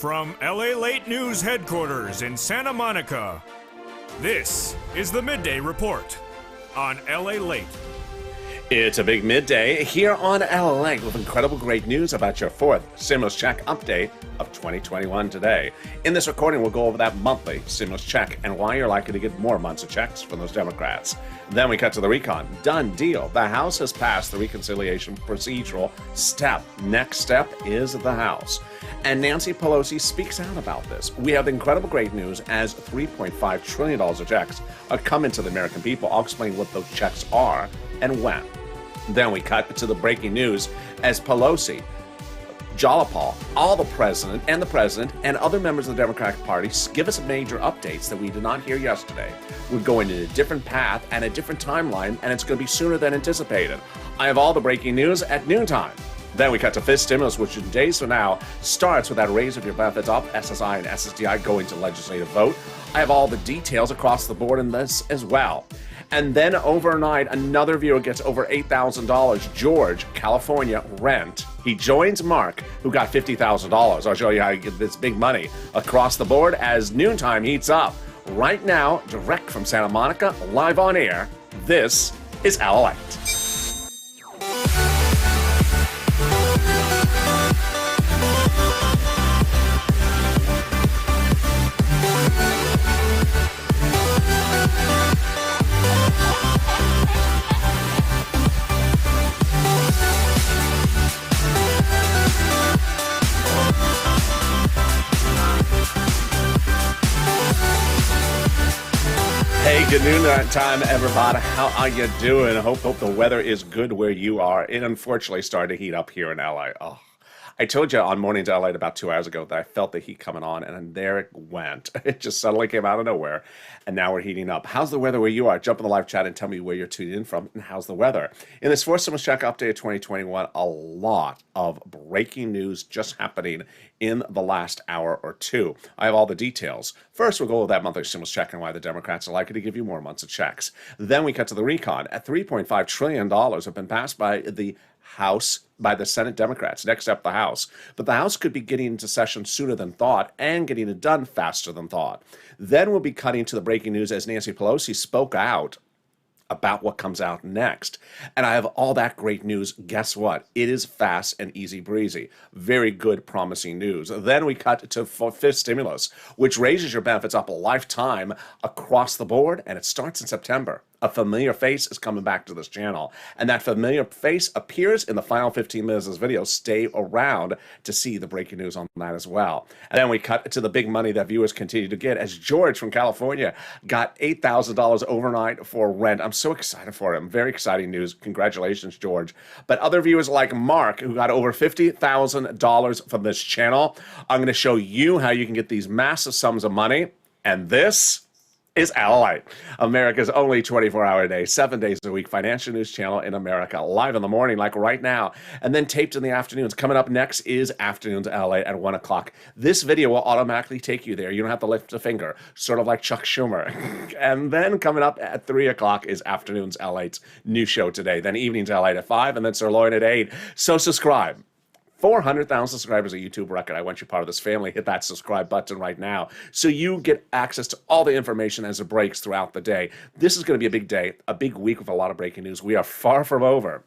From LALATE News headquarters in Santa Monica, this is the Midday Report on LALATE. It's a big midday here on LALATE with incredible great news about your fourth stimulus check update of 2021 today. In this recording, we'll go over that monthly stimulus check and why you're likely to get more months of checks from those Democrats. Then we cut to the recon. Done deal. The House has passed the reconciliation procedural step. Next step is the House. And Nancy Pelosi speaks out about this. We have incredible great news as $3.5 trillion of checks are coming to the American people. I'll explain what those checks are and when. Then we cut to the breaking news as Pelosi, Jalapal, all the president and other members of the Democratic Party give us major updates that we did not hear yesterday. We're going in a different path and a different timeline, and it's going to be sooner than anticipated. I have all the breaking news at noontime. Then we cut to fifth stimulus, which in days from now starts with that raise of your benefits up, SSI and SSDI going to legislative vote. I have all the details across the board in this as well. And then overnight, another viewer gets over $8,000. George, California, rent. He joins Mark, who got $50,000. I'll show you how you get this big money across the board as noontime heats up. Right now, direct from Santa Monica, live on air, this is LALATE. Hey, good noon time, everybody. How are you doing? I hope the weather is good where you are. It unfortunately started to heat up here in LA. Oh, I told you on Morning to LA about 2 hours ago that I felt the heat coming on, and there it went. It just suddenly came out of nowhere, and now we're heating up. How's the weather where you are? Jump in the live chat and tell me where you're tuning in from, and how's the weather? In this fourth stimulus check update of 2021, a lot of breaking news just happening in the last hour or two. I have all the details. First, we'll go over that monthly stimulus check and why the Democrats are likely to give you more months of checks. Then we cut to the recon. At $3.5 trillion have been passed by the House, by the Senate Democrats. Next up, the House. But the House could be getting into session sooner than thought and getting it done faster than thought. Then we'll be cutting to the breaking news as Nancy Pelosi spoke out about what comes out next. And I have all that great news. Guess what? It is fast and easy breezy. Very good, promising news. Then we cut to fifth stimulus, which raises your benefits up a lifetime across the board, and it starts in September. A familiar face is coming back to this channel, and that familiar face appears in the final 15 minutes of this video. Stay around to see the breaking news on that as well. And then we cut to the big money that viewers continue to get as George from California got $8,000 overnight for rent. I'm so excited for him. Very exciting news. Congratulations, George. But other viewers like Mark, who got over $50,000 from this channel, I'm going to show you how you can get these massive sums of money, and this is LALATE, America's only 24-hour a day, 7 days a week financial news channel in America, live in the morning like right now, and then taped in the afternoons. Coming up next is Afternoons LA at 1 o'clock. This video will automatically take you there. You don't have to lift a finger, sort of like Chuck Schumer. And then coming up at 3 o'clock is Afternoons LA's new show today. Then Evenings LA at 5, and then Sirloin at 8. So subscribe. 400,000 subscribers, a YouTube record. I want you part of this family. Hit that subscribe button right now so you get access to all the information as it breaks throughout the day. This is going to be a big day, a big week with a lot of breaking news. We are far from over.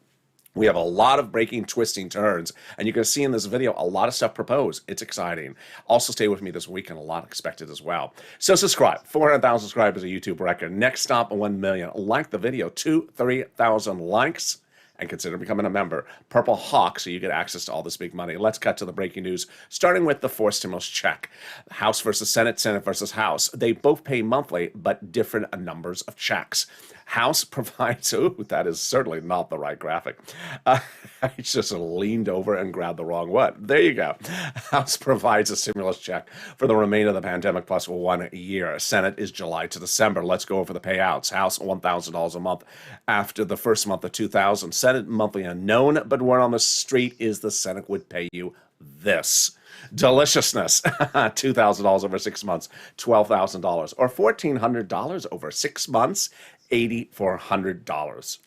We have a lot of breaking, twisting turns, and you're going to see in this video a lot of stuff proposed. It's exciting. Also, stay with me this week, and a lot expected as well. So subscribe. 400,000 subscribers, a YouTube record. Next stop, 1 million. Like the video. 3,000 likes. And consider becoming a member. Purple Hawk, so you get access to all this big money. Let's cut to the breaking news, starting with the fourth stimulus check. House versus Senate, Senate versus House. They both pay monthly, but different numbers of checks. House provides, ooh, that is certainly not the right graphic. I just leaned over and grabbed the wrong one. There you go. House provides a stimulus check for the remainder of the pandemic plus 1 year. Senate is July to December. Let's go over the payouts. House, $1,000 a month after the first month of 2000. Senate, monthly unknown, but word on the street is the Senate would pay you this. Deliciousness, $2,000 over 6 months, $12,000, or $1,400 over 6 months, $8,400.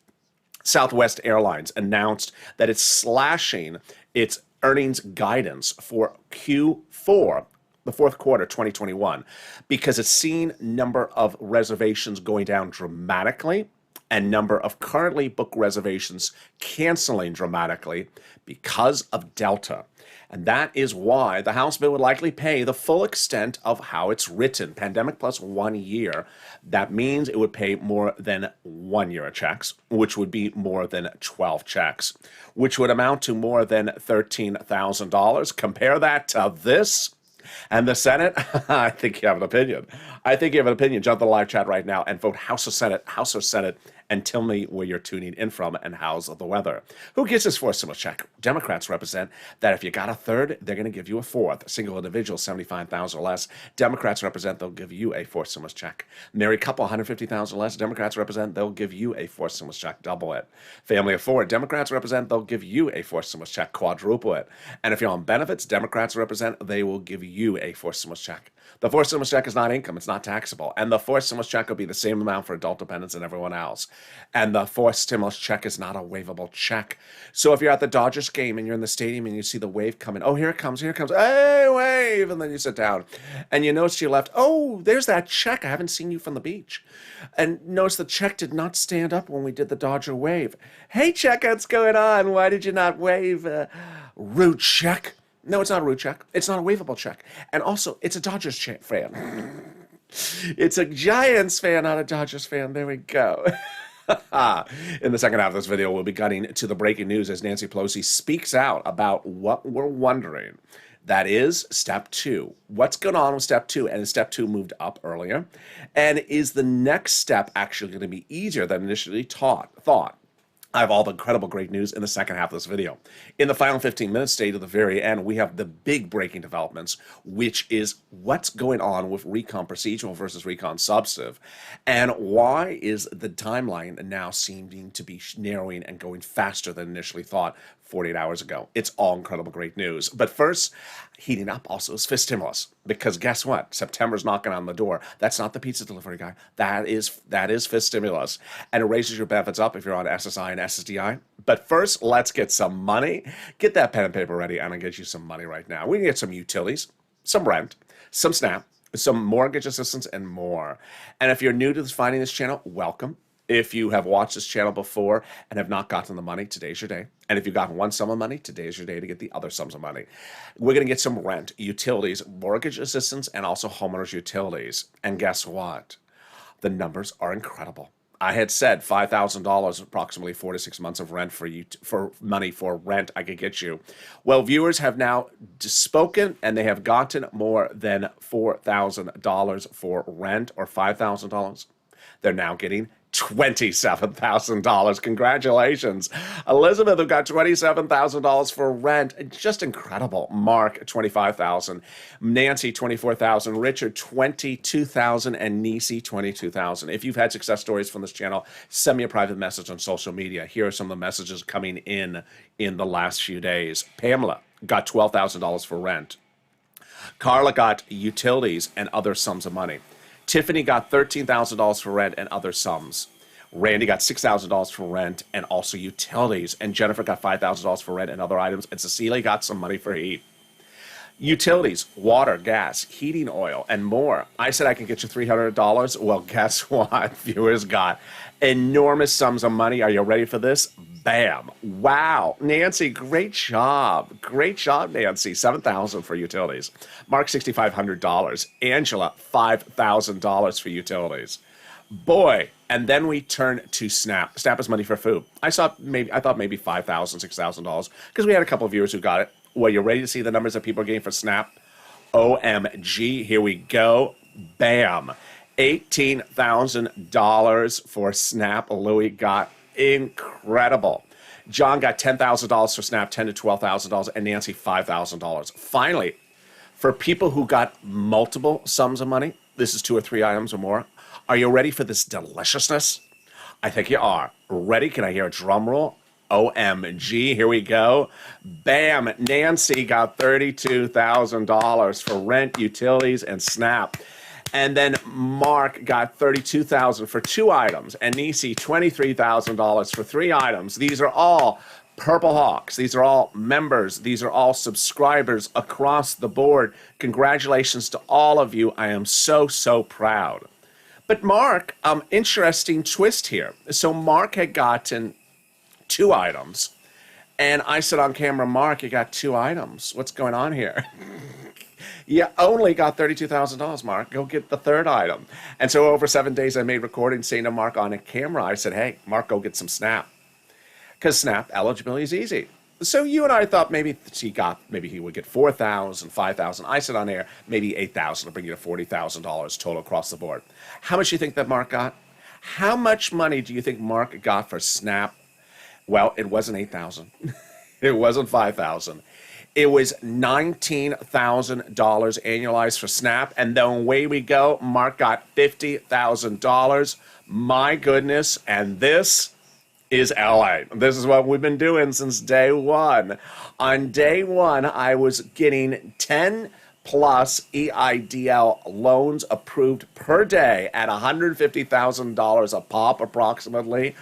Southwest Airlines announced that it's slashing its earnings guidance for Q4 the fourth quarter 2021, because it's seen number of reservations going down dramatically and number of currently booked reservations canceling dramatically because of Delta. And that is why the House bill would likely pay the full extent of how it's written, pandemic plus 1 year. That means it would pay more than 1 year of checks, which would be more than 12 checks, which would amount to more than $13,000. Compare that to this. And the Senate, I think you have an opinion. I think you have an opinion. Jump to the live chat right now and vote House or Senate, and tell me where you're tuning in from and how's the weather. Who gets this fourth stimulus check? Democrats represent that if you got a third, they're going to give you a fourth. Single individual, $75,000 or less. Democrats represent they'll give you a fourth stimulus check. Married couple, $150,000 or less. Democrats represent they'll give you a fourth stimulus check. Double it. Family of four. Democrats represent they'll give you a fourth stimulus check. Quadruple it. And if you're on benefits, Democrats represent they will give you a fourth stimulus check. The fourth stimulus check is not income. It's not taxable. And the fourth stimulus check will be the same amount for adult dependents and everyone else. And the fourth stimulus check is not a waivable check. So if you're at the Dodgers game and you're in the stadium and you see the wave coming, oh, here it comes, hey, wave, and then you sit down. And you notice to your left, oh, there's that check. I haven't seen you from the beach. And notice the check did not stand up when we did the Dodger wave. Hey, check, what's going on? Why did you not wave? Rude check. No, it's not a rude check. It's not a waivable check. And also, it's a Dodgers fan. It's a Giants fan, not a Dodgers fan. There we go. In the second half of this video, we'll be getting to the breaking news as Nancy Pelosi speaks out about what we're wondering. That is step two. What's going on with step two? And step two moved up earlier. And is the next step actually going to be easier than initially thought? I have all the incredible great news in the second half of this video. In the final 15 minutes, stay to the very end, we have the big breaking developments, which is what's going on with recon procedural versus recon substantive, and why is the timeline now seeming to be narrowing and going faster than initially thought 48 hours ago. It's all incredible great news. But first, heating up also is fist stimulus, because guess what? September's knocking on the door. That's not the pizza delivery guy. That is fist stimulus. And it raises your benefits up if you're on SSI and SSDI. But first, let's get some money. Get that pen and paper ready. I'm going to get you some money right now. We can get some utilities, some rent, some SNAP, some mortgage assistance, and more. And if you're new to finding this channel, welcome. If you have watched this channel before and have not gotten the money, today's your day. And if you've gotten one sum of money, today's your day to get the other sums of money. We're going to get some rent, utilities, mortgage assistance, and also homeowners utilities. And guess what? The numbers are incredible. I had said $5,000, approximately 4 to 6 months of rent for money for rent I could get you. Well, viewers have now spoken, and they have gotten more than $4,000 for rent, or $5,000. They're now getting $27,000. Congratulations. Elizabeth, who got $27,000 for rent. Just incredible. Mark, $25,000. Nancy, $24,000. Richard, $22,000. And Nisi, $22,000. If you've had success stories from this channel, send me a private message on social media. Here are some of the messages coming in the last few days. Pamela got $12,000 for rent. Carla got utilities and other sums of money. Tiffany got $13,000 for rent and other sums. Randy got $6,000 for rent and also utilities. And Jennifer got $5,000 for rent and other items. And Cecilia got some money for heat. Utilities, water, gas, heating oil, and more. I said I can get you $300. Well, guess what? Viewers got enormous sums of money. Are you ready for this? Bam. Wow. Nancy, great job. Great job, Nancy. $7,000 for utilities. Mark, $6,500. Angela, $5,000 for utilities. Boy. And then we turn to SNAP. SNAP is money for food. I thought maybe $5,000, $6,000 because we had a couple of viewers who got it. Well, you ready to see the numbers that people are getting for SNAP? OMG, here we go. Bam. $18,000 for SNAP. Louis got incredible. John got $10,000 for SNAP, $10,000 to $12,000, and Nancy $5,000. Finally, for people who got multiple sums of money, this is 2 or 3 items or more. Are you ready for this deliciousness? I think you are. Ready? Can I hear a drum roll? OMG, here we go. Bam, Nancy got $32,000 for rent, utilities, and SNAP. And then Mark got $32,000 for 2 items, and Nisi $23,000 for 3 items. These are all Purple Hawks. These are all members. These are all subscribers across the board. Congratulations to all of you. I am so, so proud. But Mark, interesting twist here. So Mark had gotten 2 items. And I said on camera, Mark, you got 2 items. What's going on here? You only got $32,000, Mark. Go get the 3rd item. And so over 7 days, I made recordings saying to Mark on a camera, I said, hey, Mark, go get some Snap. Because Snap eligibility is easy. So you and I thought maybe he would get $4,000, $5,000. I said on air, maybe $8,000 to bring you to $40,000 total across the board. How much do you think that Mark got? How much money do you think Mark got for Snap? Well, it wasn't $8,000. It wasn't $5,000. It was $19,000 annualized for Snap. And then away we go. Mark got $50,000. My goodness. And this is LA. This is what we've been doing since day one. On day one, I was getting 10 plus EIDL loans approved per day at $150,000 a pop approximately,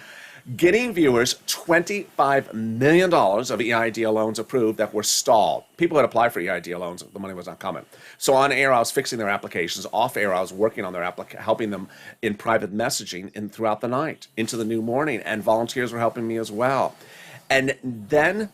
getting viewers $25 million of EIDL loans approved that were stalled. People had applied for EIDL loans, the money was not coming. So on air, I was fixing their applications. Off air, I was working on their helping them in private messaging throughout the night, into the new morning, and volunteers were helping me as well. And then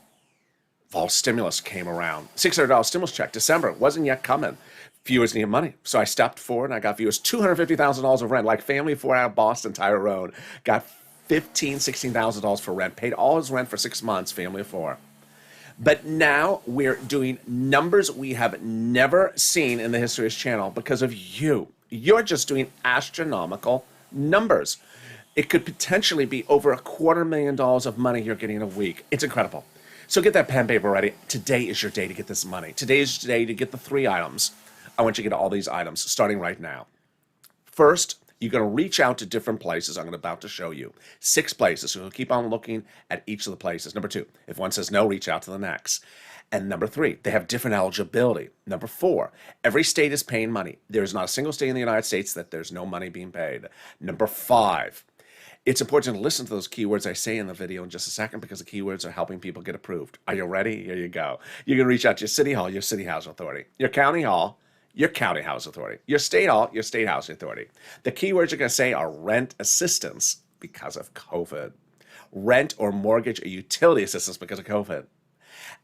fall stimulus came around. $600 stimulus check, December, wasn't yet coming. Viewers needed money. So I stepped forward and I got viewers $250,000 of rent, like family of 4 out of Boston, Tyra Road. Got $16,000 for rent, paid all his rent for 6 months, family of 4. But now we're doing numbers we have never seen in the history of this channel because of you. You're just doing astronomical numbers. It could potentially be over $250,000 of money you're getting a week. It's incredible. So get that pen and paper ready. Today is your day to get this money. Today is your day to get the 3 items. I want you to get all these items starting right now. First, you're going to reach out to different places. I'm about to show you 6 places. So you'll keep on looking at each of the places. Number 2, if one says no, reach out to the next. And number 3, they have different eligibility. Number 4, every state is paying money. There's not a single state in the United States that there's no money being paid. Number 5, it's important to listen to those keywords I say in the video in just a second because the keywords are helping people get approved. Are you ready? Here you go. You're going to reach out to your city hall, your city housing authority, your county hall, your county housing authority, your state hall, your state housing authority. The keywords you're going to say are rent assistance because of COVID, rent or mortgage or utility assistance because of COVID.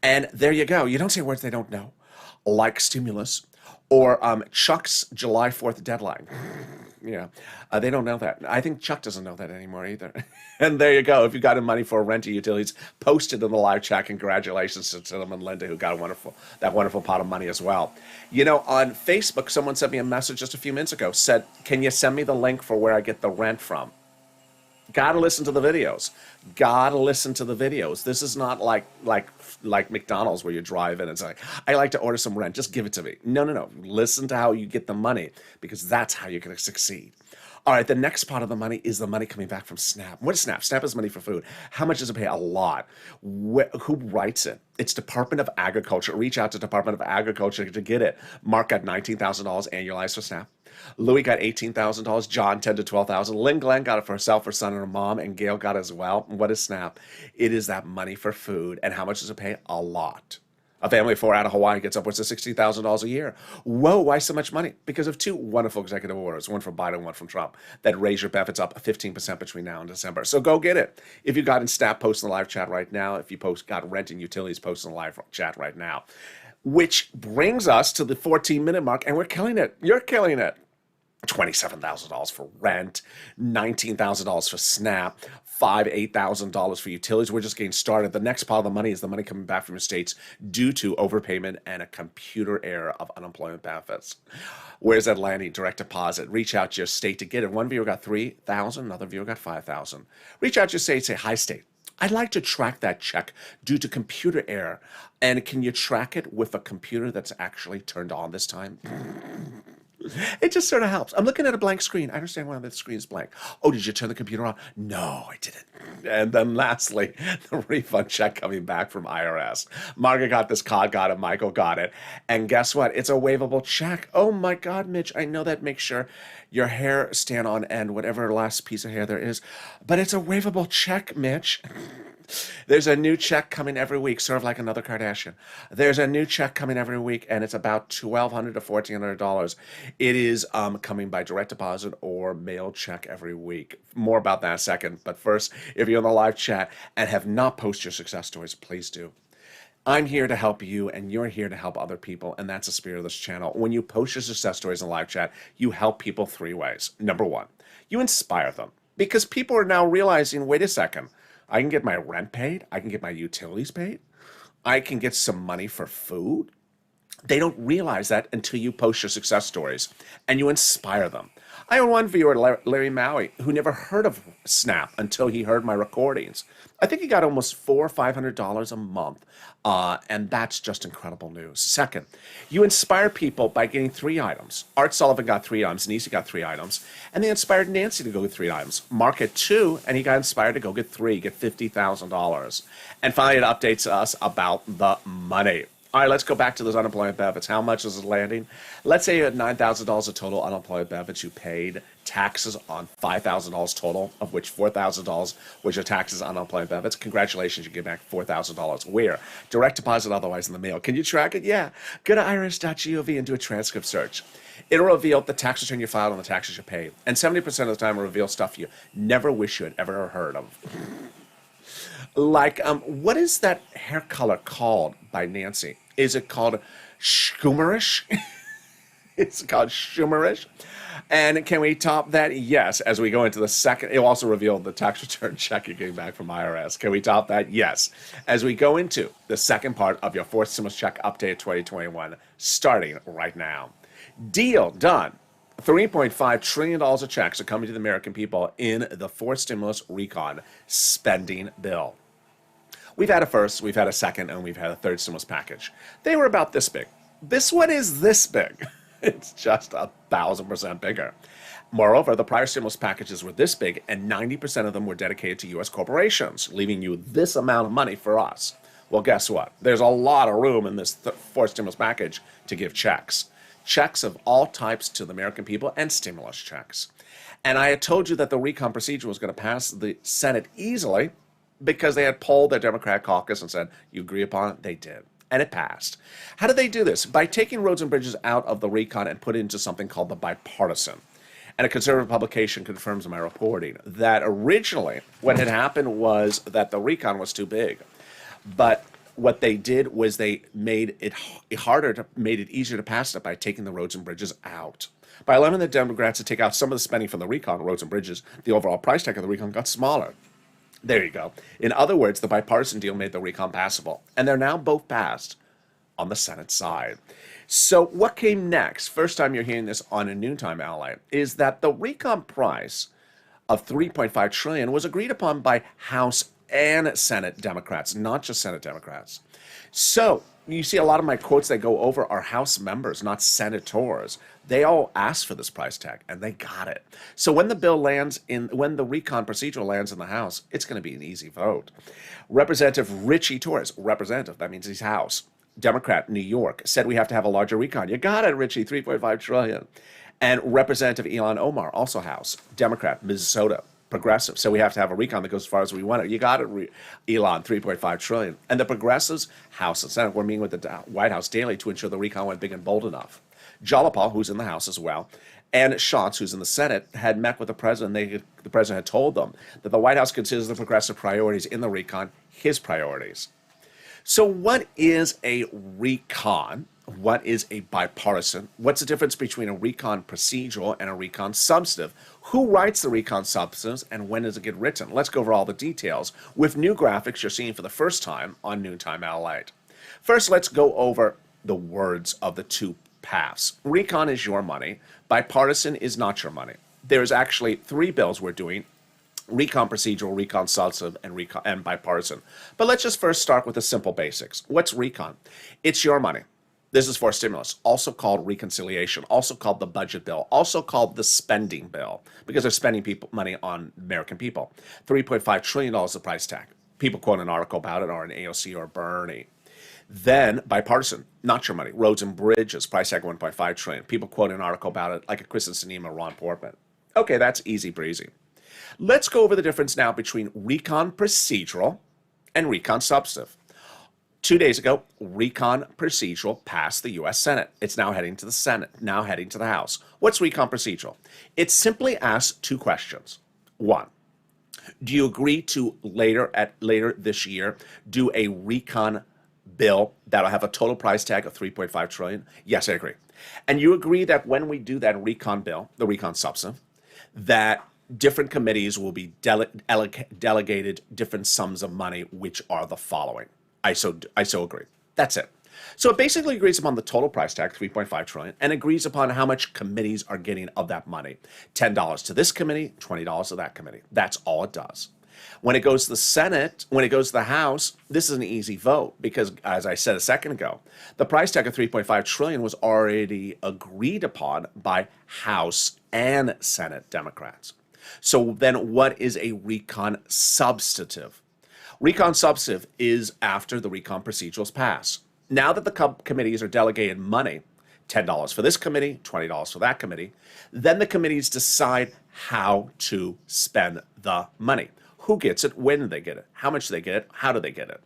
And there you go. You don't say words they don't know, like stimulus or Chuck's July 4th deadline. Yeah, they don't know that. I think Chuck doesn't know that anymore either. And there you go. If you got him money for rent or utilities, post it in the live chat. Congratulations to Tim and Linda who got that wonderful pot of money as well. You know, on Facebook, someone sent me a message just a few minutes ago, said, can you send me the link for where I get the rent from? Gotta listen to the videos. Gotta listen to the videos. This is not like McDonald's where you drive in and it's like, I like to order some rent. Just give it to me. No. Listen to how you get the money because that's how you're going to succeed. All right, the next part of the money is the money coming back from SNAP. What is SNAP? SNAP is money for food. How much does it pay? A lot. Who writes it? It's Department of Agriculture. Reach out to Department of Agriculture to get it. Mark got $19,000 annualized for SNAP. Louis got $18,000. John, $10,000 to $12,000. Lynn Glenn got it for herself, her son, and her mom. And Gail got it as well. What is SNAP? It is that money for food. And how much does it pay? A lot. A family of 4 out of Hawaii gets upwards of $60,000 a year. Whoa, why so much money? Because of 2 wonderful executive orders, one from Biden, one from Trump, that raise your benefits up 15% between now and December. So go get it. If you got in SNAP, post in the live chat right now. If you got rent and utilities, post in the live chat right now. Which brings us to the 14-minute mark, and we're killing it. You're killing it. $27,000 for rent, $19,000 for SNAP, $8,000 for utilities. We're just getting started. The next pile of the money is the money coming back from your states due to overpayment and a computer error of unemployment benefits. Where's that landing? Direct deposit. Reach out to your state to get it. One viewer got $3,000, another viewer got $5,000. Reach out to your state, say, hi, state. I'd like to track that check due to computer error. And can you track it with a computer that's actually turned on this time? It just sort of helps. I'm looking at a blank screen. I understand why the screen is blank. Oh, did you turn the computer on? No, I didn't. And then lastly, the refund check coming back from IRS. Margaret got this card, got it. Michael got it. And guess what? It's a waivable check. Oh my God, Mitch, I know that makes sure your hair stand on end, whatever last piece of hair there is. But it's a waivable check, Mitch. There's a new check coming every week, sort of like another Kardashian. There's a new check coming every week, and it's about $1,200 to $1,400. It is coming by direct deposit or mail check every week. More about that in a second. But first, if you're in the live chat and have not posted your success stories, please do. I'm here to help you, and you're here to help other people, and that's the spirit of this channel. When you post your success stories in live chat, you help people three ways. Number one, you inspire them, because people are now realizing, wait a second, I can get my rent paid, I can get my utilities paid, I can get some money for food. They don't realize that until you post your success stories, and you inspire them. I had one viewer, Larry Maui, who never heard of Snap until he heard my recordings. I think he got almost $400 or $500 a month, and that's just incredible news. Second, you inspire people by getting 3 items. Art Sullivan got 3 items, Nisi got 3 items, and they inspired Nancy to go get 3 items. Mark had 2, and he got inspired to go get 3, get $50,000. And finally, it updates us about the money. All right, let's go back to those unemployment benefits. How much is it landing? Let's say you had $9,000 of total unemployment benefits. You paid taxes on $5,000 total, of which $4,000 was your taxes on unemployment benefits. Congratulations, you get back $4,000. Where? Direct deposit, otherwise in the mail. Can you track it? Yeah. Go to irs.gov and do a transcript search. It'll reveal the tax return you filed and the taxes you paid. And 70% of the time, it'll reveal stuff you never wish you had ever heard of. Like, what is that hair color called by Nancy? Is it called Schumerish? It's called Schumerish. And can we top that? Yes. As we go into the second, it'll also reveal the tax return check you're getting back from IRS. Can we top that? Yes. As we go into the second part of your fourth stimulus check update 2021, starting right now. Deal done. $3.5 trillion of checks are coming to the American people in the fourth stimulus recon spending bill. We've had a first, we've had a second, and we've had a third stimulus package. They were about this big. This one is this big. It's just 1,000% bigger. Moreover, the prior stimulus packages were this big, and 90% of them were dedicated to U.S. corporations, leaving you this amount of money for us. Well, guess what? There's a lot of room in this fourth stimulus package to give checks. Checks of all types to the American people and stimulus checks. And I had told you that the recon procedure was going to pass the Senate easily, because they had polled their Democratic caucus and said, you agree upon it? They did. And it passed. How did they do this? By taking roads and bridges out of the recon and put it into something called the bipartisan. And a conservative publication confirms my reporting that originally what had happened was that the recon was too big. But what they did was they made it made it easier to pass it by taking the roads and bridges out. By allowing the Democrats to take out some of the spending from the recon, roads and bridges, the overall price tag of the recon got smaller. There you go. In other words, the bipartisan deal made the recon passable, and they're now both passed on the Senate side. So what came next, first time you're hearing this on a noontime ally, is that the recon price of $3.5 trillion was agreed upon by House and Senate Democrats, not just Senate Democrats. So you see a lot of my quotes that go over are House members, not senators. They all asked for this price tag, and they got it. So when the bill lands when the recon procedural lands in the House, it's going to be an easy vote. Representative Richie Torres, representative, that means he's House, Democrat, New York, said we have to have a larger recon. You got it, Richie, $3.5 trillion. And Representative Ilhan Omar, also House, Democrat, Minnesota, progressive. So we have to have a recon that goes as far as we want it. You got it, Elon, $3.5 trillion. And the progressives, House and Senate, were meeting with the White House daily to ensure the recon went big and bold enough. Jalapal, who's in the House as well, and Schatz, who's in the Senate, had met with the president. The president had told them that the White House considers the progressive priorities in the recon his priorities. So what is a recon? What is a bipartisan? What's the difference between a recon procedural and a recon substantive? Who writes the recon substance, and when does it get written? Let's go over all the details with new graphics you're seeing for the first time on Noontime LALATE. First, let's go over the words of the two paths. Recon is your money. Bipartisan is not your money. There's actually 3 bills we're doing: recon procedural, recon substantive, and bipartisan. But let's just first start with the simple basics. What's recon? It's your money. This is for stimulus, also called reconciliation, also called the budget bill, also called the spending bill, because they're spending money on American people. $3.5 trillion is the price tag. People quote an article about it, or an AOC or Bernie. Then bipartisan, not your money. Roads and bridges, price tag $1.5 trillion. People quote an article about it, like a Kristen Sinema, Ron Portman. Okay, that's easy breezy. Let's go over the difference now between recon procedural and recon substantive. 2 days ago, recon procedural passed the U.S. Senate. It's now heading to the Senate, now heading to the House. What's recon procedural? It simply asks two questions. One, do you agree to later this year do a recon bill that'll have a total price tag of $3.5 trillion? Yes, I agree. And you agree that when we do that recon bill, the recon substantive, that different committees will be delegated different sums of money, which are the following. I so agree. That's it. So it basically agrees upon the total price tag, $3.5 trillion, and agrees upon how much committees are getting of that money. $10 to this committee, $20 to that committee. That's all it does. When it goes to the Senate, when it goes to the House, this is an easy vote because, as I said a second ago, the price tag of $3.5 trillion was already agreed upon by House and Senate Democrats. So then what is a recon substantive? Recon substantive is after the recon procedurals pass. Now that the committees are delegated money, $10 for this committee, $20 for that committee, then the committees decide how to spend the money. Who gets it? When do they get it? How much do they get it? How do they get it?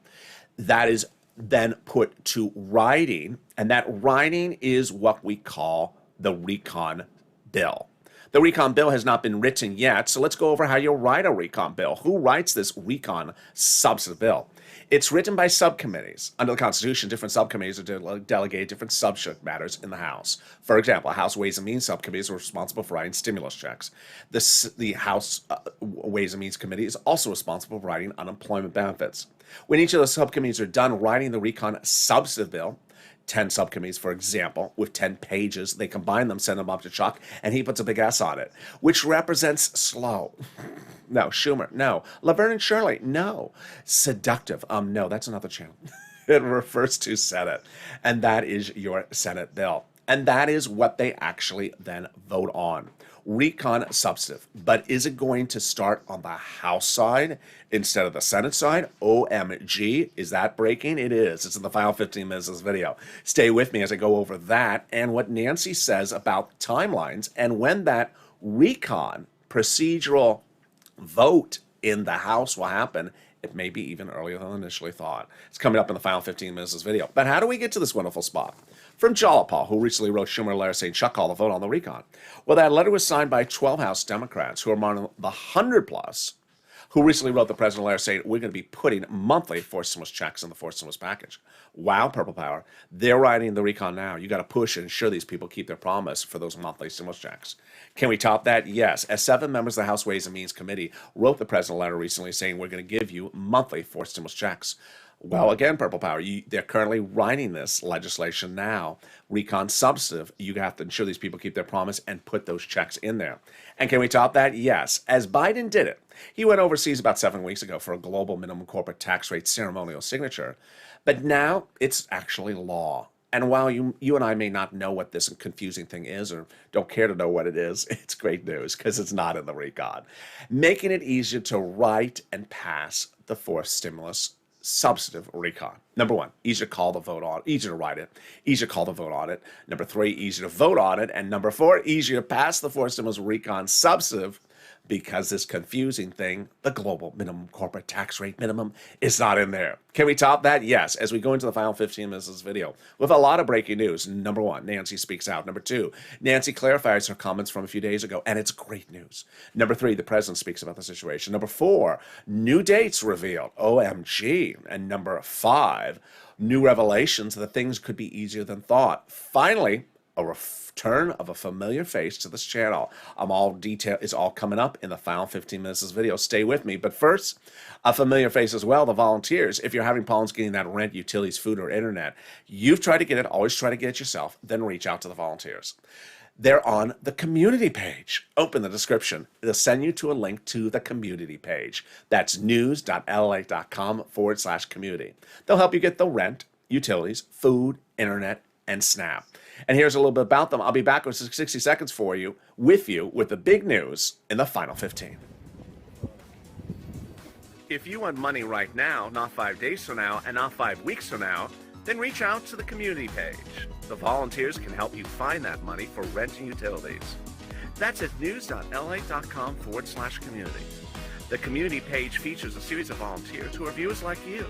That is then put to writing, and that writing is what we call the recon bill. The recon bill has not been written yet, so let's go over how you write a recon bill. Who writes this recon substantive bill? It's written by subcommittees. Under the Constitution, different subcommittees are delegated different subject matters in the House. For example, House Ways and Means subcommittees are responsible for writing stimulus checks. The House Ways and Means Committee is also responsible for writing unemployment benefits. When each of the subcommittees are done writing the recon substantive bill, 10 subcommittees, for example, with 10 pages. They combine them, send them up to Chuck, and he puts a big S on it, which represents slow. No. Schumer, no. Laverne and Shirley, no. Seductive, no, that's another channel. It refers to Senate, and that is your Senate bill. And that is what they actually then vote on. Recon substantive. But is it going to start on the House side instead of the Senate side? OMG, is that breaking? It is. It's in the final 15 minutes of this video. Stay with me as I go over that and what Nancy says about timelines and when that recon procedural vote in the House will happen. It may be even earlier than initially thought. It's coming up in the final 15 minutes of this video. But how do we get to this wonderful spot? From Jalapal, who recently wrote Schumer a letter saying, Chuck, call the vote on the recon. Well, that letter was signed by 12 House Democrats who are among the 100+ who recently wrote the president a letter saying, we're going to be putting monthly forced stimulus checks in the forced stimulus package. Wow, Purple Power. They're writing the recon now. You got to push and ensure these people keep their promise for those monthly stimulus checks. Can we top that? Yes. As 7 members of the House Ways and Means Committee wrote the president a letter recently saying, we're going to give you monthly forced stimulus checks. Well, again, Purple Power, they're currently writing this legislation now. Recon substantive, you have to ensure these people keep their promise and put those checks in there. And can we top that? Yes. As Biden did it, he went overseas about 7 weeks ago for a global minimum corporate tax rate ceremonial signature. But now it's actually law. And while you and I may not know what this confusing thing is or don't care to know what it is, it's great news because it's not in the recon. Making it easier to write and pass the fourth stimulus substantive recon. Number 1, easier to call the vote on, easier to write it, easier to call the vote on it. Number 3, easier to vote on it. And number 4, easier to pass the fourth stimulus recon substantive because this confusing thing, the global minimum corporate tax rate minimum, is not in there. Can we top that? Yes. As we go into the final 15 minutes of this video with a lot of breaking news. Number 1, Nancy speaks out. Number 2, Nancy clarifies her comments from a few days ago, and it's great news. Number 3, the president speaks about the situation. Number 4, new dates revealed. OMG. And number 5, new revelations that things could be easier than thought. Finally, a return of a familiar face to this channel. It's all coming up in the final 15 minutes of this video. Stay with me. But first, a familiar face as well, the volunteers. If you're having problems getting that rent, utilities, food, or internet, you've tried to get it, always try to get it yourself, then reach out to the volunteers. They're on the community page. Open the description. It'll send you to a link to the community page. That's news.lalate.com/community. They'll help you get the rent, utilities, food, internet, and SNAP. And here's a little bit about them. I'll be back with 60 seconds with the big news in the final 15. If you want money right now, not 5 days from now, and not 5 weeks from now, then reach out to the community page. The volunteers can help you find that money for rent and utilities. That's at news.lalate.com/community. The community page features a series of volunteers who are viewers like you.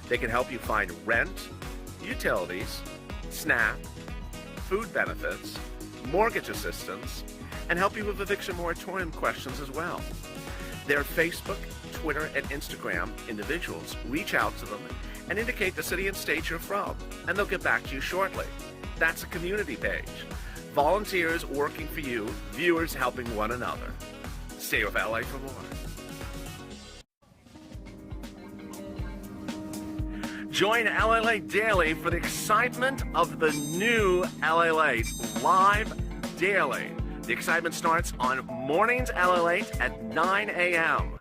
They can help you find rent, utilities, SNAP, food benefits, mortgage assistance, and help you with eviction moratorium questions as well. Their Facebook, Twitter, and Instagram individuals reach out to them and indicate the city and state you're from, and they'll get back to you shortly. That's a community page. Volunteers working for you, viewers helping one another. Stay with LA for more. Join LALATE Daily for the excitement of the new LALATE live daily. The excitement starts on Mornings LALATE at 9 a.m.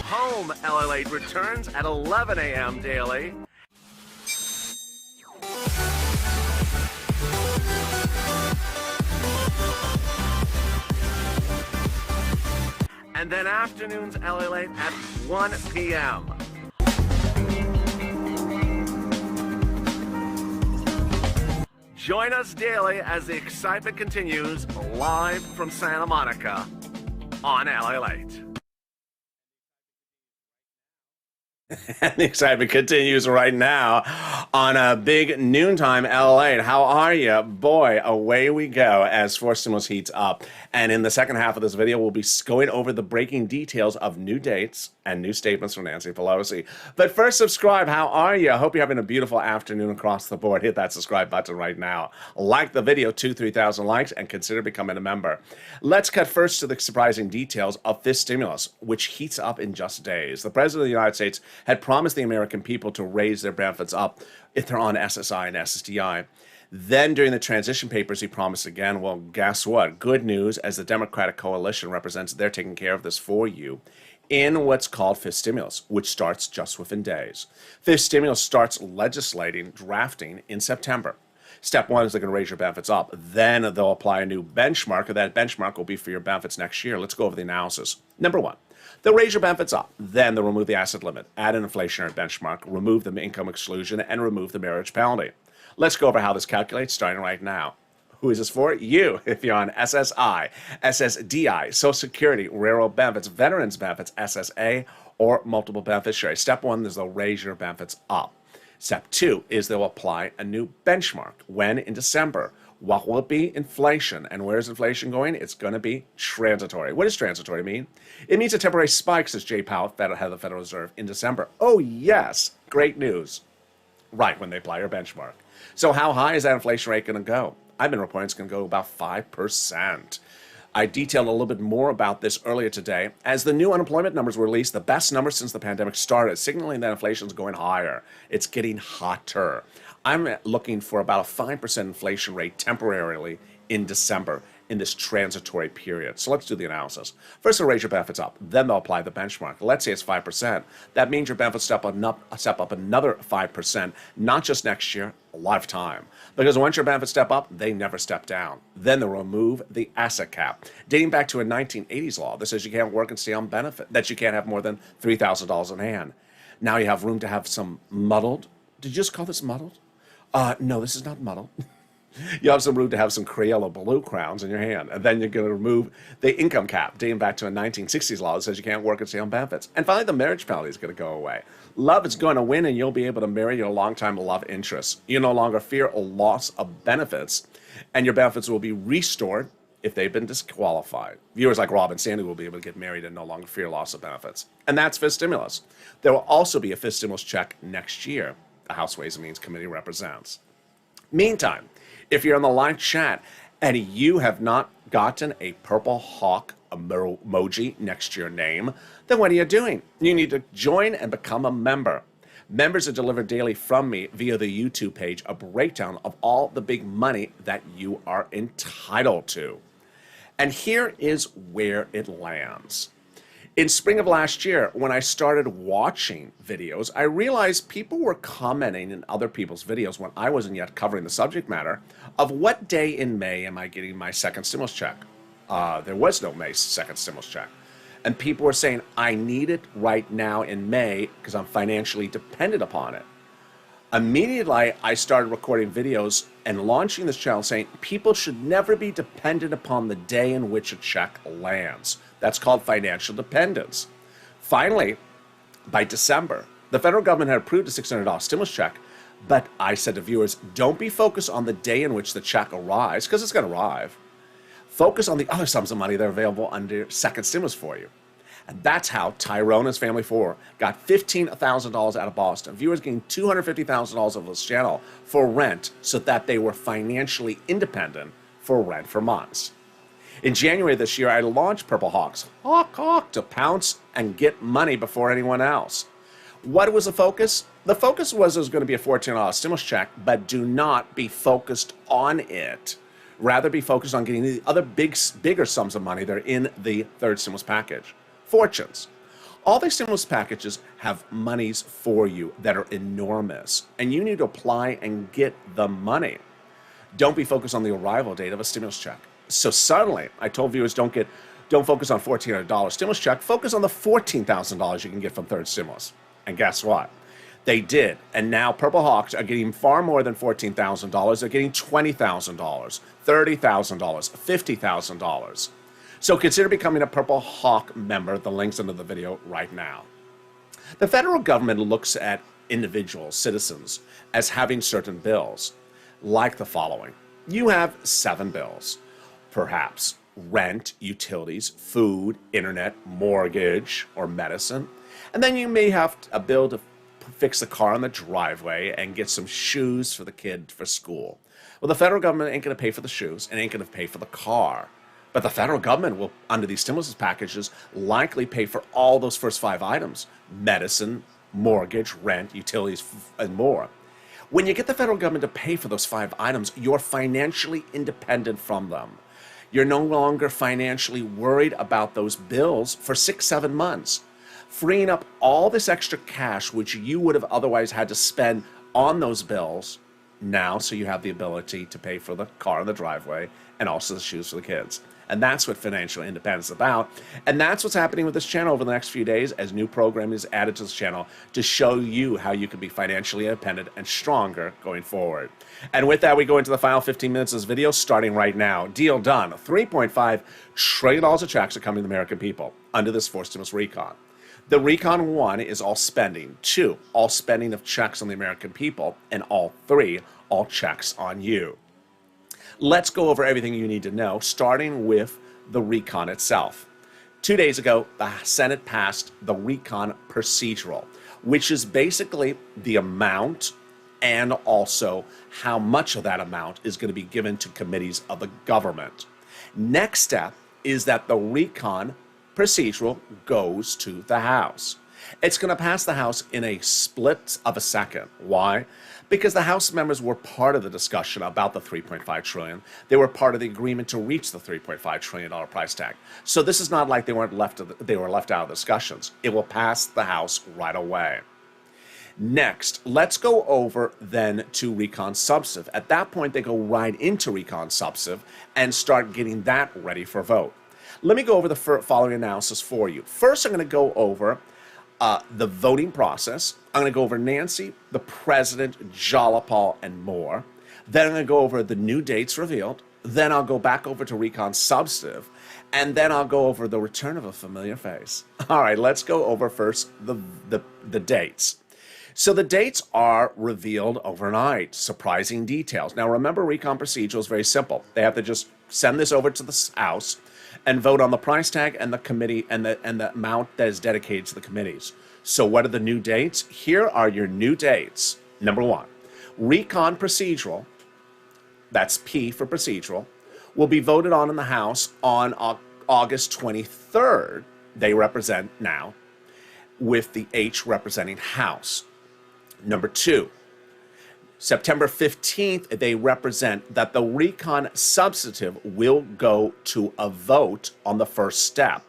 Home LALATE returns at 11 a.m. daily. And then afternoons LALATE at 1 p.m. Join us daily as the excitement continues live from Santa Monica on LALATE. And the excitement continues right now on a big noontime LALATE. How are you? Boy, away we go as Force Stimulus heats up. And in the second half of this video, we'll be going over the breaking details of new dates and new statements from Nancy Pelosi. But first, subscribe. How are you? I hope you're having a beautiful afternoon across the board. Hit that subscribe button right now. Like the video, 2,000-3,000 likes, and consider becoming a member. Let's cut first to the surprising details of this stimulus, which heats up in just days. The President of the United States had promised the American people to raise their benefits up if they're on SSI and SSDI. Then during the transition papers, he promised again. Well, guess what? Good news, as the Democratic coalition represents, they're taking care of this for you in what's called fifth stimulus, which starts just within days. Fifth stimulus starts legislating, drafting in September. Step one is they're going to raise your benefits up. Then they'll apply a new benchmark, and that benchmark will be for your benefits next year. Let's go over the analysis. Number one, they'll raise your benefits up. Then they'll remove the asset limit, add an inflationary benchmark, remove the income exclusion, and remove the marriage penalty. Let's go over how this calculates starting right now. Who is this for? You, if you're on SSI, SSDI, Social Security, Railroad Benefits, Veterans Benefits, SSA, or multiple beneficiaries. Step one is they'll raise your benefits up. Step two is they'll apply a new benchmark. When? In December. What will it be? Inflation. And where is inflation going? It's going to be transitory. What does transitory mean? It means a temporary spike, says Jay Powell, head of the Federal Reserve, in December. Oh, yes. Great news. Right when they apply your benchmark. So how high is that inflation rate going to go? I've been reporting it's going to go about 5%. I detailed a little bit more about this earlier today. As the new unemployment numbers were released, the best numbers since the pandemic started, signaling that inflation is going higher. It's getting hotter. I'm looking for about a 5% inflation rate temporarily in December in this transitory period. So let's do the analysis. First, they'll raise your benefits up. Then they'll apply the benchmark. Let's say it's 5%. That means your benefits step up another 5%, not just next year, a lifetime. Because once your benefits step up, they never step down. Then they'll remove the asset cap. Dating back to a 1980s law that says you can't work and stay on benefit, that you can't have more than $3,000 in hand. Now you have room to have some muddled. Did you just call this muddled? No, this is not muddled. You have some room to have some Crayola blue crowns in your hand. And then you're going to remove the income cap, dating back to a 1960s law that says you can't work and stay on benefits. And finally, the marriage penalty is going to go away. Love is going to win, and you'll be able to marry your longtime love interest. You no longer fear a loss of benefits, and your benefits will be restored if they've been disqualified. Viewers like Rob and Sandy will be able to get married and no longer fear loss of benefits. And that's fifth stimulus. There will also be a fifth stimulus check next year, the House Ways and Means Committee represents. Meantime, if you're in the live chat and you have not gotten a purple hawk emoji next to your name, then what are you doing? You need to join and become a member. Members are delivered daily from me via the YouTube page, a breakdown of all the big money that you are entitled to. And here is where it lands. In spring of last year, when I started watching videos, I realized people were commenting in other people's videos when I wasn't yet covering the subject matter of what day in May am I getting my second stimulus check. There was no May second stimulus check. And people were saying, I need it right now in May because I'm financially dependent upon it. Immediately, I started recording videos and launching this channel saying people should never be dependent upon the day in which a check lands. That's called financial dependence. Finally, by December, the federal government had approved a $600 stimulus check, but I said to viewers, don't be focused on the day in which the check arrives, because it's going to arrive. Focus on the other sums of money that are available under second stimulus for you. And that's how Tyrone and his family of four got $15,000 out of Boston. Viewers getting $250,000 of this channel for rent so that they were financially independent for rent for months. In January this year, I launched Purple Hawks, to pounce and get money before anyone else. What was the focus? The focus was going to be a $14 stimulus check, but do not be focused on it. Rather be focused on getting the other bigger sums of money that are in the third stimulus package. Fortunes. All these stimulus packages have monies for you that are enormous, and you need to apply and get the money. Don't be focused on the arrival date of a stimulus check. So suddenly, I told viewers don't focus on $1,400 stimulus check, focus on the $14,000 you can get from third stimulus. And guess what? They did, and now Purple Hawks are getting far more than $14,000. They're getting $20,000, $30,000, $50,000. So consider becoming a Purple Hawk member. The link's under the video right now. The federal government looks at individuals, citizens, as having certain bills, like the following. You have 7 bills, perhaps rent, utilities, food, internet, mortgage, or medicine. And then you may have a bill to fix the car on the driveway and get some shoes for the kid for school. Well, the federal government ain't going to pay for the shoes and ain't going to pay for the car. But the federal government will, under these stimulus packages, likely pay for all those first 5 items: medicine, mortgage, rent, utilities, and more. When you get the federal government to pay for those 5 items, you're financially independent from them. You're no longer financially worried about those bills for 6-7 months, freeing up all this extra cash which you would have otherwise had to spend on those bills now, so you have the ability to pay for the car in the driveway and also the shoes for the kids. And that's what financial independence is about. And that's what's happening with this channel over the next few days as new programming is added to this channel to show you how you can be financially independent and stronger going forward. And with that, we go into the final 15 minutes of this video, starting right now. Deal done. $3.5 trillion of checks are coming to the American people under this fourth stimulus recon. The recon 1 is all spending. 2, all spending of checks on the American people. And all 3, all checks on you. Let's go over everything you need to know, starting with the recon itself. 2 days ago, the Senate passed the recon procedural, which is basically the amount and also how much of that amount is going to be given to committees of the government. Next step is that the recon procedural goes to the House. It's going to pass the House in a split of a second. Why? Because the House members were part of the discussion about the $3.5 trillion. They were part of the agreement to reach the $3.5 trillion price tag. So this is not like they were left out of discussions. It will pass the House right away. Next, let's go over then to recon substantive. At that point, they go right into recon substantive and start getting that ready for vote. Let me go over the following analysis for you. First, I'm going to go over the voting process. I'm going to go over Nancy, the president, Jalapal, and more. Then I'm going to go over the new dates revealed. Then I'll go back over to recon substantive. And then I'll go over the return of a familiar face. All right, let's go over first the dates. So the dates are revealed overnight. Surprising details. Now remember, recon procedural is very simple. They have to just send this over to the House and vote on the price tag and the committee and the amount that is dedicated to the committees. So what are the new dates? Here are your new dates. Number 1, recon procedural, that's P for procedural, will be voted on in the House on August 23rd. They represent now, with the H representing House. Number 2, September 15th, they represent that the recon substantive will go to a vote on the first step.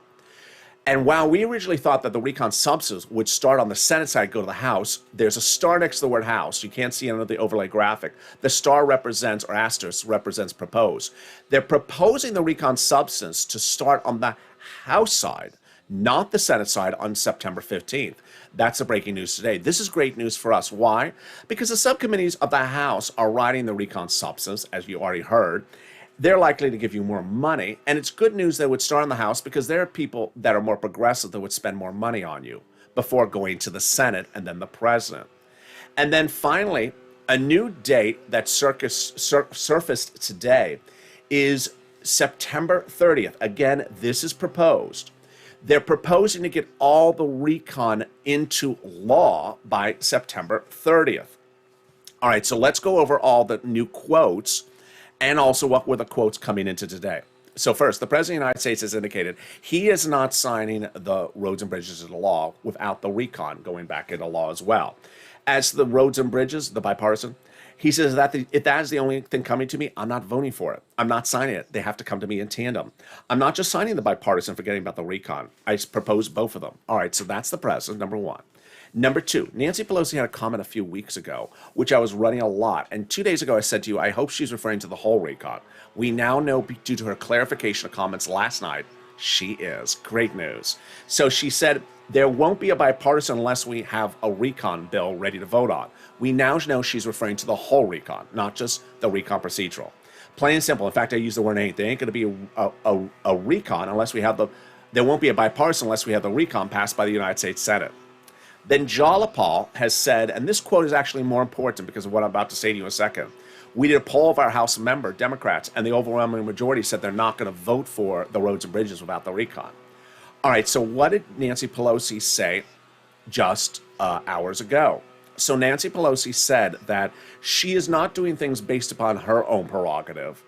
And while we originally thought that the recon substantive would start on the Senate side, go to the House, there's a star next to the word House. You can't see it under the overlay graphic. The star represents, or asterisk, represents propose. They're proposing the recon substance to start on the House side. not the Senate side, on September 15th. That's the breaking news today. This is great news for us. Why? Because the subcommittees of the House are writing the recon substance, as you already heard. They're likely to give you more money, and it's good news that it would start in the House because there are people that are more progressive that would spend more money on you before going to the Senate and then the president. And then finally, a new date that surfaced today is September 30th. Again, this is proposed. They're proposing to get all the recon into law by September 30th. All right, so let's go over all the new quotes and also what were the quotes coming into today. So first, the President of the United States has indicated he is not signing the roads and bridges into law without the recon going back into law as well. As to the roads and bridges, the bipartisan, he says that if that is the only thing coming to me, I'm not voting for it. I'm not signing it. They have to come to me in tandem. I'm not just signing the bipartisan, forgetting about the recon. I propose both of them. All right, so that's the president, number one. Number two, Nancy Pelosi had a comment a few weeks ago, which I was running a lot. And 2 days ago, I said to you, I hope she's referring to the whole recon. We now know, due to her clarification of comments last night, she is. Great news. So she said, there won't be a bipartisan unless we have a recon bill ready to vote on. We now know she's referring to the whole recon, not just the recon procedural. Plain and simple. In fact, I use the word ain't. There ain't going to be a recon unless we have there won't be a bipartisan unless we have the recon passed by the United States Senate. Then Jalapal has said, and this quote is actually more important because of what I'm about to say to you in a second. We did a poll of our House member Democrats, and the overwhelming majority said they're not going to vote for the roads and bridges without the recon. All right, so what did Nancy Pelosi say just hours ago? So Nancy Pelosi said that she is not doing things based upon her own prerogative,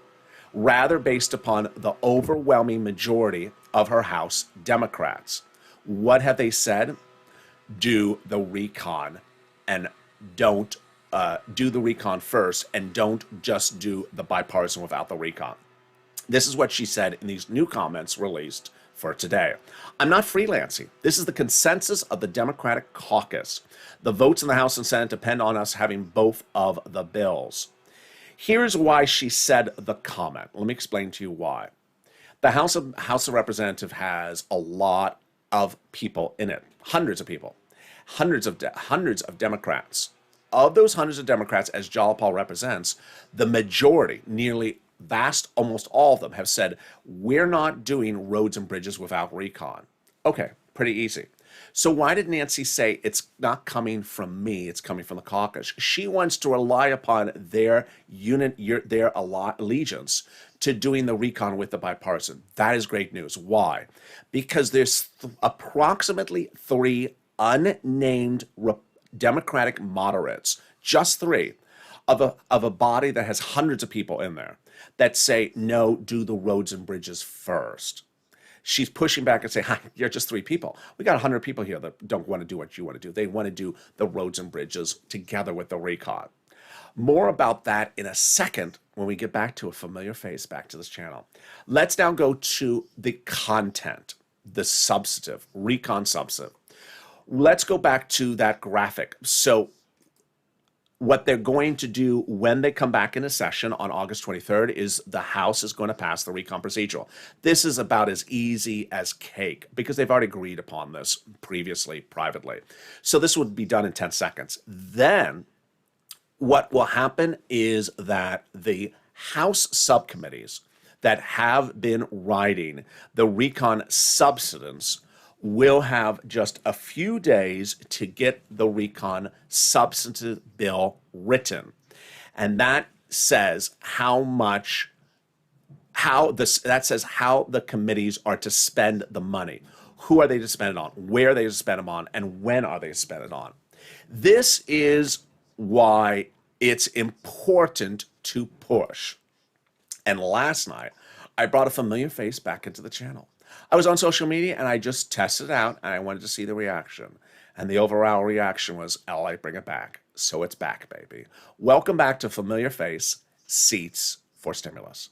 rather based upon the overwhelming majority of her House Democrats. What have they said? Do the recon and don't do the recon first, and don't just do the bipartisan without the recon. This is what she said in these new comments released for today. I'm not freelancing. This is the consensus of the Democratic caucus. The votes in the House and Senate depend on us having both of the bills. Here's why she said the comment. Let me explain to you why. The House of Representatives has a lot of people in it, hundreds of people, hundreds of Democrats. Of those hundreds of Democrats, as Jalapal represents, the majority, nearly almost all of them, have said, we're not doing roads and bridges without recon. Okay, pretty easy. So why did Nancy say it's not coming from me, it's coming from the caucus? She wants to rely upon their allegiance to doing the recon with the bipartisan. That is great news. Why? Because there's approximately 3 unnamed Democratic moderates, just 3, of a body that has hundreds of people in there, that say, no, do the roads and bridges first. She's pushing back and saying, hi, you're just 3 people. We got 100 people here that don't want to do what you want to do. They want to do the roads and bridges together with the recon. More about that in a second when we get back to a familiar face back to this channel. Let's now go to the content, the substantive, recon substantive. Let's go back to that graphic. So what they're going to do when they come back into session on August 23rd is the House is going to pass the recon procedural. This is about as easy as cake because they've already agreed upon this previously, privately. So this would be done in 10 seconds. Then what will happen is that the House subcommittees that have been writing the recon substance will have just a few days to get the recon substantive bill written. And that says how the committees are to spend the money. Who are they to spend it on? Where are they to spend it on? And when are they to spend it on? This is why it's important to push. And last night, I brought a familiar face back into the channel. I was on social media and I just tested it out and I wanted to see the reaction. And the overall reaction was, LA, bring it back. So it's back, baby. Welcome back to Familiar Face, Seats for Stimulus.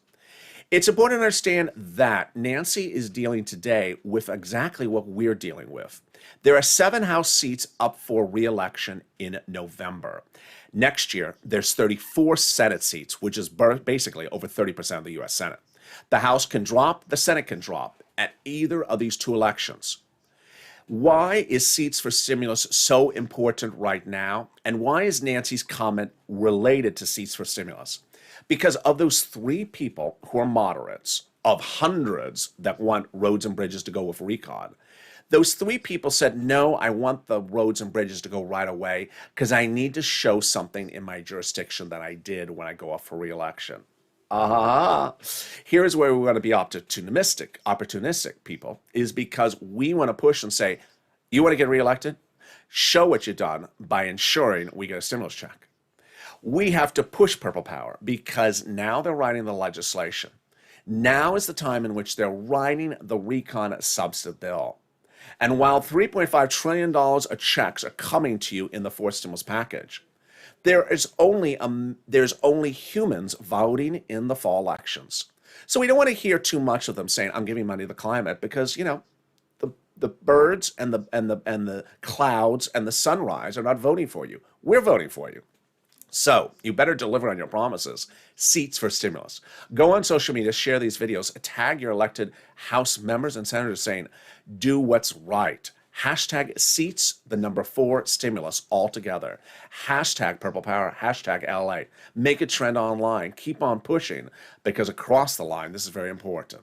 It's important to understand that Nancy is dealing today with exactly what we're dealing with. There are 7 House seats up for re-election in November. Next year, there's 34 Senate seats, which is basically over 30% of the U.S. Senate. The House can drop, the Senate can drop at either of these 2 elections. Why is seats for stimulus so important right now? And why is Nancy's comment related to seats for stimulus? Because of those 3 people who are moderates, of hundreds that want roads and bridges to go with recon, those 3 people said, no, I want the roads and bridges to go right away because I need to show something in my jurisdiction that I did when I go up for re-election. Here's where we want to be opportunistic people, is because we want to push and say, you want to get reelected? Show what you've done by ensuring we get a stimulus check. We have to push Purple Power because now they're writing the legislation. Now is the time in which they're writing the recon substantive bill. And while $3.5 trillion of checks are coming to you in the 4th stimulus package, there's only humans voting in the fall elections. So we don't want to hear too much of them saying, I'm giving money to the climate, because, you know, the birds and the clouds and the sunrise are not voting for you. We're voting for you. So you better deliver on your promises. Seats for stimulus. Go on social media, share these videos, tag your elected House members and senators saying, do what's right. Hashtag seats, the number 4 stimulus all together. Hashtag Purple Power, hashtag LALATE. Make it trend online. Keep on pushing, because across the line, this is very important.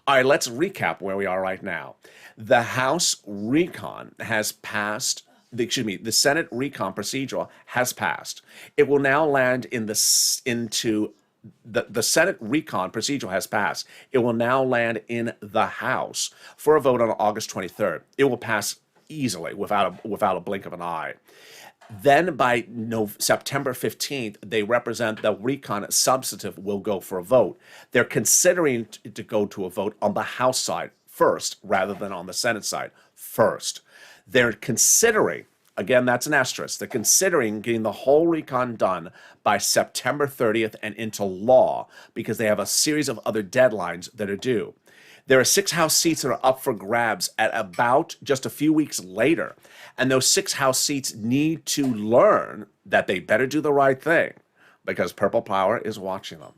All right, let's recap where we are right now. The House recon has passed. The Senate recon procedural has passed. It will now land in the Senate recon procedural has passed. It will now land in the House for a vote on August 23rd. It will pass easily without a blink of an eye. Then by September 15th, they represent the recon substantive will go for a vote. They're considering to go to a vote on the House side first rather than on the Senate side first. They're considering, again, that's an asterisk, they're considering getting the whole recon done by September 30th and into law, because they have a series of other deadlines that are due. There are 6 House seats that are up for grabs at about just a few weeks later, and those 6 House seats need to learn that they better do the right thing, because Purple Power is watching them.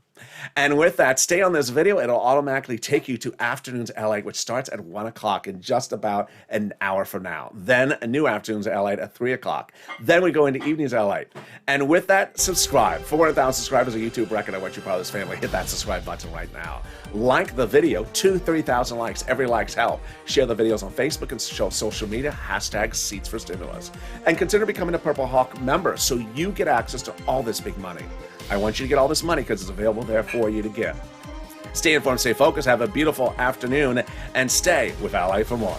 And with that, stay on this video. It'll automatically take you to Afternoons LA, which starts at 1 o'clock in just about an hour from now. Then a new Afternoons LA at 3 o'clock. Then we go into Evenings LA. And with that, subscribe. 400,000 subscribers on YouTube record. I want you part of this family. Hit that subscribe button right now. Like the video. 30,000 likes. Every like's help. Share the videos on Facebook and social media. Hashtag Seats for Stimulus. And consider becoming a Purple Hawk member so you get access to all this big money. I want you to get all this money because it's available there for you to get. Stay informed, stay focused, have a beautiful afternoon, and stay with LA for more.